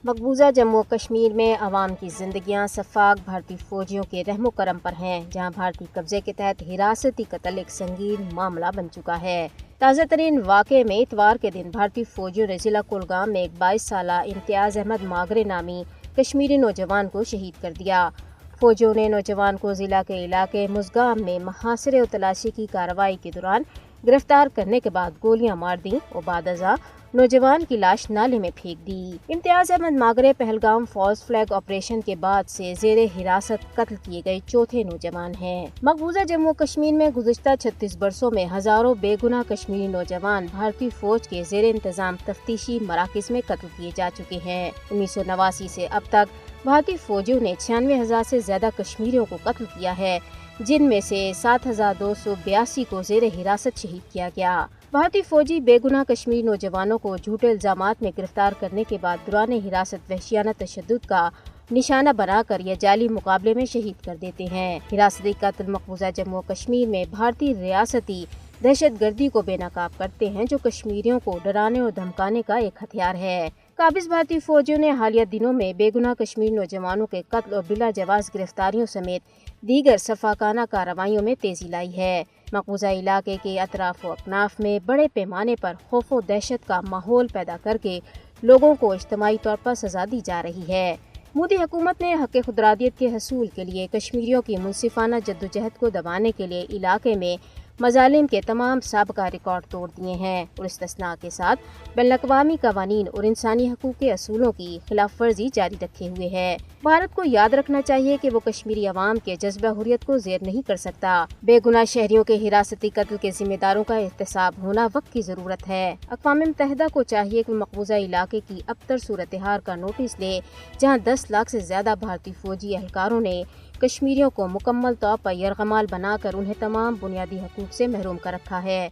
مقبوضہ جموں و کشمیر میں عوام کی زندگیاں صفاق بھارتی فوجیوں کے رحم و کرم پر ہیں، جہاں بھارتی قبضے کے تحت حراستی قتل ایک سنگین معاملہ بن چکا ہے۔ تازہ ترین واقعے میں اتوار کے دن بھارتی فوجیوں نے ضلع کولگام میں ایک 22 سالہ امتیاز احمد ماگرے نامی کشمیری نوجوان کو شہید کر دیا۔ فوجیوں نے نوجوان کو ضلع کے علاقے مزگام میں محاصرے و تلاشی کی کارروائی کے دوران گرفتار کرنے کے بعد گولیاں مار دیں اور بعد ازاں نوجوان کی لاش نالے میں پھینک دی۔ Imtiaz Ahmed Magray Pahalgam false flag operation کے بعد سے زیر حراست قتل کیے گئے چوتھے نوجوان ہیں۔ مقبوضہ جموں و کشمیر میں گزشتہ 36 برسوں میں ہزاروں بے گناہ کشمیری نوجوان بھارتی فوج کے زیر انتظام تفتیشی مراکز میں قتل کیے جا چکے ہیں۔ 1989 سے اب تک بھارتی فوجیوں نے 96,000 سے زیادہ کشمیریوں کو قتل کیا ہے، جن میں سے 7,282 کو زیر حراست شہید کیا گیا۔ بھارتی فوجی بے گناہ کشمیری نوجوانوں کو جھوٹے الزامات میں گرفتار کرنے کے بعد دوران حراست وحشیانہ تشدد کا نشانہ بنا کر یا جعلی مقابلے میں شہید کر دیتے ہیں۔ حراستی قتل مقبوضہ جموں و کشمیر میں بھارتی ریاستی دہشت گردی کو بے نقاب کرتے ہیں، جو کشمیریوں کو ڈرانے اور دھمکانے کا ایک ہتھیار ہے۔ قابض بھارتی فوجیوں نے حالیہ دنوں میں بے گناہ کشمیری نوجوانوں کے قتل اور بلا جواز گرفتاریوں سمیت دیگر شفاقانہ کارروائیوں میں تیزی لائی ہے۔ مقبوضہ علاقے کے اطراف و اکناف میں بڑے پیمانے پر خوف و دہشت کا ماحول پیدا کر کے لوگوں کو اجتماعی طور پر سزا دی جا رہی ہے۔ مودی حکومت نے حق خودارادیت کے حصول کے لیے کشمیریوں کی منصفانہ جدوجہد کو دبانے کے لیے علاقے میں مظالم کے تمام سابقہ ریکارڈ توڑ دیے ہیں اور استثناء کے ساتھ بین الاقوامی قوانین اور انسانی حقوق کے اصولوں کی خلاف ورزی جاری رکھے ہوئے ہے۔ بھارت کو یاد رکھنا چاہیے کہ وہ کشمیری عوام کے جذبہ حریت کو زیر نہیں کر سکتا۔ بے گناہ شہریوں کے حراستی قتل کے ذمہ داروں کا احتساب ہونا وقت کی ضرورت ہے۔ اقوام متحدہ کو چاہیے کہ مقبوضہ علاقے کی ابتر صورتحال کا نوٹس لے، جہاں 10 لاکھ سے زیادہ بھارتی فوجی اہلکاروں نے کشمیریوں کو مکمل طور پر یرغمال بنا کر انہیں تمام بنیادی حقوق سے محروم کر رکھا ہے۔